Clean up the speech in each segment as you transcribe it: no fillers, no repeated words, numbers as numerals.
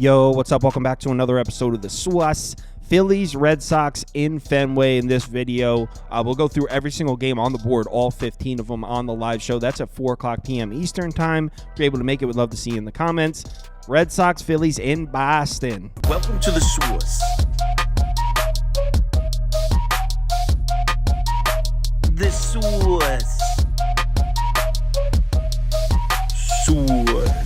Yo, what's up? Welcome back to another episode of the SWAS. Phillies, Red Sox in Fenway. In this video, we'll go through every single game on the board, all 15 of them on the live show. That's at 4 o'clock p.m. Eastern time. If you're able to make it, we'd love to see you in the comments. Red Sox, Phillies in Boston. Welcome to the SWAS. The SWAS. SWAS.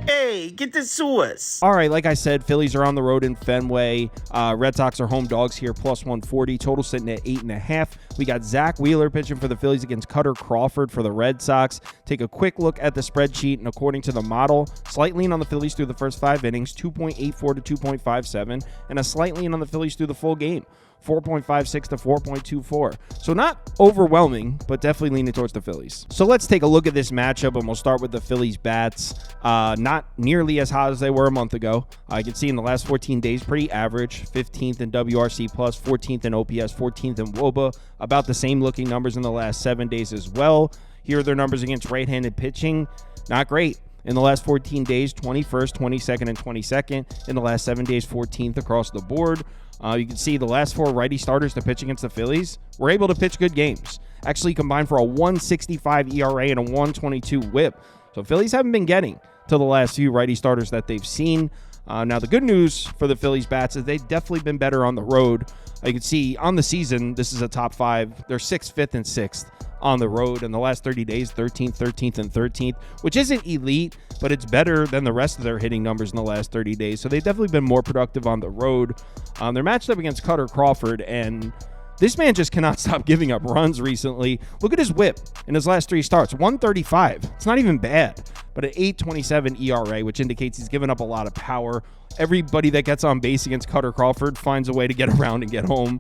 Hey, get the sauce. All right, like I said, Phillies are on the road in Fenway. Red Sox are home dogs here, plus 140. Total sitting at 8.5. We got Zach Wheeler pitching for the Phillies against Cutter Crawford for the Red Sox. Take a quick look at the spreadsheet, and according to the model, slight lean on the Phillies through the first 5 innings, 2.84 to 2.57, and a slight lean on the Phillies through the full game, 4.56 to 4.24. So not overwhelming, but definitely leaning towards the Phillies. So let's take a look at this matchup, and we'll start with the Phillies bats. Not nearly as hot as they were a month ago. I can see in the last 14 days, pretty average. 15th in WRC+, 14th in OPS, 14th in WOBA. About the same looking numbers in the last 7 days as well. Here are their numbers against right-handed pitching. Not great. In the last 14 days, 21st, 22nd, and 22nd. In the last 7 days, 14th across the board. You can see the last 4 righty starters to pitch against the Phillies were able to pitch good games. Actually combined for a 1.65 ERA and a 1.22 whip. So Phillies haven't been getting to the last few righty starters that they've seen. Now the good news for the Phillies bats is they've definitely been better on the road. You can see on the season, this is a top 5. They're 6th, 5th, and 6th on the road. In the last 30 days, 13th, 13th, and 13th, which isn't elite, but it's better than the rest of their hitting numbers in the last 30 days. So they've definitely been more productive on the road. They're matched up against Cutter Crawford, and this man just cannot stop giving up runs recently. Look at his whip in his last 3 starts, 135. It's not even bad, but an 8.27 ERA, which indicates he's given up a lot of power. Everybody that gets on base against Cutter Crawford finds a way to get around and get home.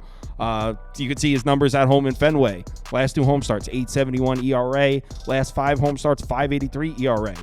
You can see his numbers at home in Fenway. Last 2 home starts, 8.71 ERA. Last 5 home starts, 5.83 ERA.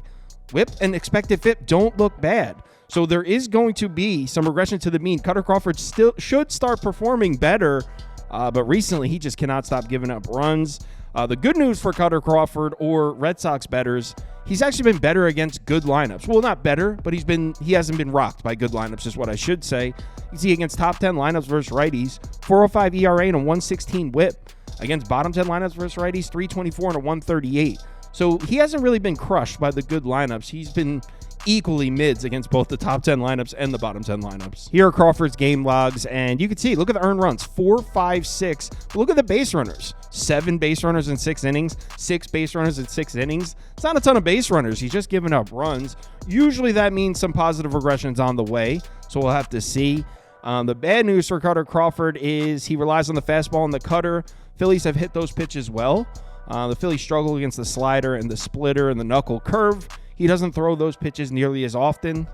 Whip and expected FIP don't look bad. So there is going to be some regression to the mean. Cutter Crawford still should start performing better, but recently he just cannot stop giving up runs. The good news for Cutter Crawford or Red Sox bettors, he's actually been better against good lineups. Well, not better, but he hasn't been rocked by good lineups is what I should say. You see against top 10 lineups versus righties, 4.05 ERA and a 1.16 whip. Against bottom 10 lineups versus righties, 3.24 and a 1.38. So he hasn't really been crushed by the good lineups. He's been equally mids against both the top 10 lineups and the bottom 10 lineups. Here are Crawford's game logs, and you can see, look at the earned runs, 4, 5, 6. Look at the base runners, 7 base runners in 6 innings, 6 base runners in 6 innings. It's not a ton of base runners. He's just giving up runs. Usually that means some positive regressions on the way, so we'll have to see. The bad news for Cutter Crawford is he relies on the fastball and the cutter. Phillies have hit those pitches well. The Phillies struggle against the slider and the splitter and the knuckle curve. He doesn't throw those pitches nearly as often.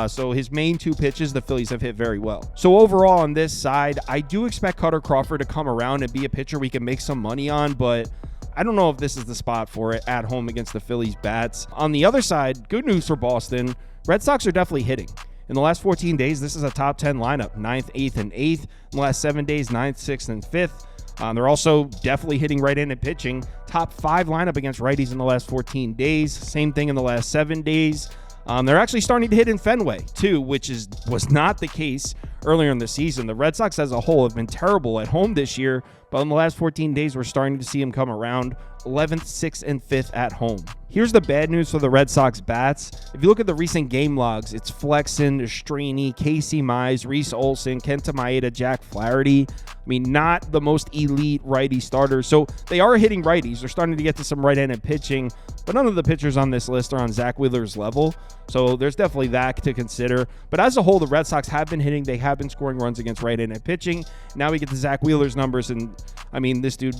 So his main 2 pitches, the Phillies have hit very well. So overall on this side, I do expect Cutter Crawford to come around and be a pitcher we can make some money on, but I don't know if this is the spot for it at home against the Phillies bats. On the other side, good news for Boston. Red Sox are definitely hitting. In the last 14 days, this is a top 10 lineup, 9th, 8th, and 8th. In the last 7 days, 9th, 6th, and 5th. They're also definitely hitting right-handed pitching. Top 5 lineup against righties in the last 14 days. Same thing in the last 7 days. They're actually starting to hit in Fenway, too, which was not the case earlier in the season. The Red Sox as a whole have been terrible at home this year, but in the last 14 days, we're starting to see them come around. 11th, 6th, and 5th at home. Here's the bad news for the Red Sox bats. If you look at the recent game logs, it's Flexen, Estrini, Casey Mize, Reese Olson, Kenta Maeda, Jack Flaherty. I mean, not the most elite righty starters. So they are hitting righties. They're starting to get to some right-handed pitching, but none of the pitchers on this list are on Zach Wheeler's level. So there's definitely that to consider. But as a whole, the Red Sox have been hitting. They have been scoring runs against right-handed pitching. Now we get to Zach Wheeler's numbers, and I mean, this dude,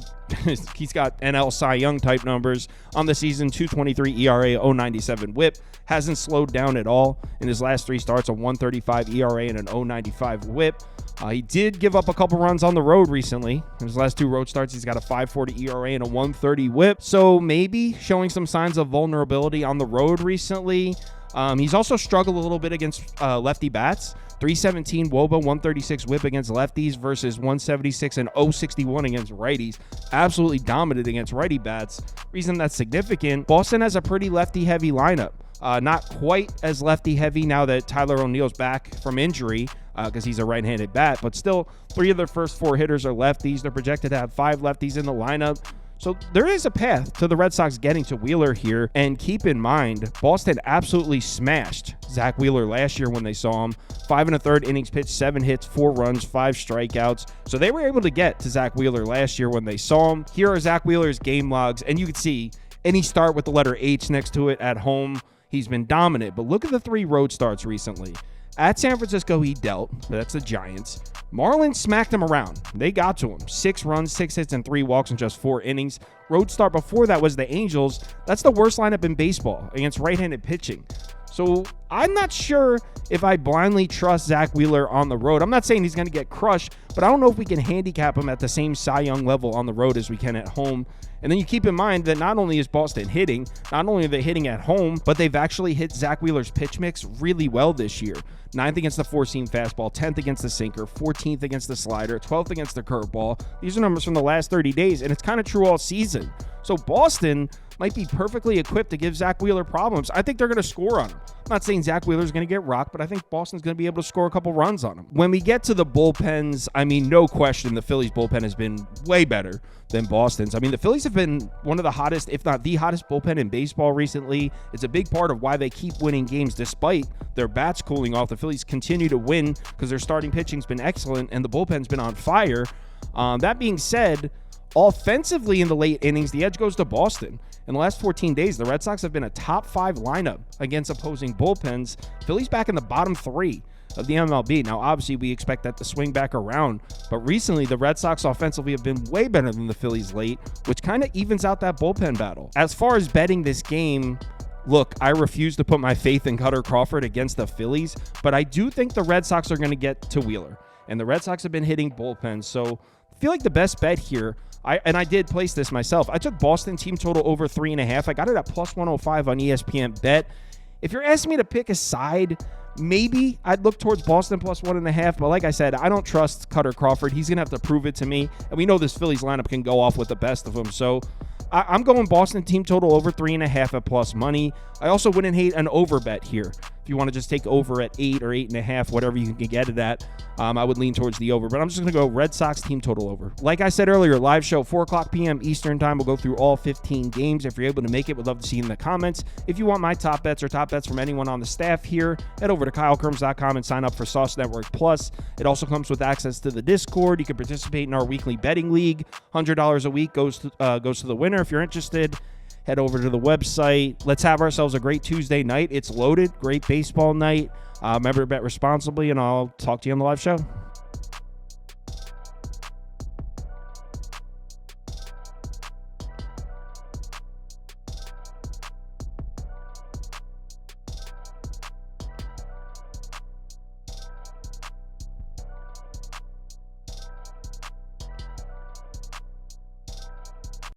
he's got NL Cy Young type numbers on the season, 2.23 ERA, 0.97 whip. Hasn't slowed down at all. In his last 3 starts, a 1.35 ERA and an 0.95 whip. He did give up a couple runs on the road recently. In his last 2 road starts, he's got a 5.40 ERA and a 1.30 whip. So maybe showing some signs of vulnerability on the road recently. He's also struggled a little bit against lefty bats. 317 WOBA, 136 whip against lefties versus 176 and 061 against righties. Absolutely dominant against righty bats. Reason that's significant, Boston has a pretty lefty-heavy lineup. Not quite as lefty heavy now that Tyler O'Neill's back from injury because he's a right-handed bat, but still 3 of their first 4 hitters are lefties. They're projected to have 5 lefties in the lineup. So there is a path to the Red Sox getting to Wheeler here. And keep in mind, Boston absolutely smashed Zach Wheeler last year when they saw him. 5 1/3 innings pitched, 7 hits, 4 runs, 5 strikeouts. So they were able to get to Zach Wheeler last year when they saw him. Here are Zach Wheeler's game logs, and you can see any start with the letter H next to it at home, he's been dominant. But look at the 3 road starts recently. At San Francisco, he dealt, but that's the Giants. Marlins smacked him around. They got to him. 6 runs, 6 hits, and 3 walks in just 4 innings. Road start before that was the Angels. That's the worst lineup in baseball against right-handed pitching. So I'm not sure if I blindly trust Zach Wheeler on the road. I'm not saying he's going to get crushed, but I don't know if we can handicap him at the same Cy Young level on the road as we can at home. And then you keep in mind that not only is Boston hitting, not only are they hitting at home, but they've actually hit Zach Wheeler's pitch mix really well this year. 9th against the 4-seam fastball, 10th against the sinker, 14th against the slider, 12th against the curveball. These are numbers from the last 30 days, and it's kind of true all season. So Boston might be perfectly equipped to give Zach Wheeler problems. I think they're going to score on him. I'm not saying Zach Wheeler's going to get rocked, but I think Boston's going to be able to score a couple runs on him. When we get to the bullpens, I mean, no question, the Phillies bullpen has been way better than Boston's. I mean, the Phillies have been one of the hottest, if not the hottest bullpen in baseball recently. It's a big part of why they keep winning games despite their bats cooling off. The Phillies continue to win because their starting pitching's been excellent and the bullpen's been on fire. That being said, offensively in the late innings, the edge goes to Boston. In the last 14 days, the Red Sox have been a top 5 lineup against opposing bullpens. Phillies back in the bottom 3 of the MLB. Now, obviously, we expect that to swing back around, but recently, the Red Sox offensively have been way better than the Phillies late, which kind of evens out that bullpen battle. As far as betting this game, look, I refuse to put my faith in Cutter Crawford against the Phillies, but I do think the Red Sox are going to get to Wheeler, and the Red Sox have been hitting bullpens, so I feel like the best bet here, I did place this myself. I took Boston team total over 3.5. I got it at plus 105 on ESPN Bet. If you're asking me to pick a side, maybe I'd look towards Boston plus 1.5. But like I said, I don't trust Cutter Crawford. He's going to have to prove it to me. And we know this Phillies lineup can go off with the best of them. So I'm going Boston team total over 3.5 at plus money. I also wouldn't hate an over bet here. If you want to just take over at 8 or 8.5, whatever you can get it at, I would lean towards the over. But I'm just going to go Red Sox team total over. Like I said earlier, live show, 4 o'clock p.m. Eastern time. We'll go through all 15 games. If you're able to make it, we'd love to see you in the comments. If you want my top bets or top bets from anyone on the staff here, head over to KyleKirms.com and sign up for Sauce Network Plus. It also comes with access to the Discord. You can participate in our weekly betting league. $100 a week goes to the winner. If you're interested, head over to the website. Let's have ourselves a great Tuesday night. It's loaded. Great baseball night. Remember to bet responsibly, and I'll talk to you on the live show.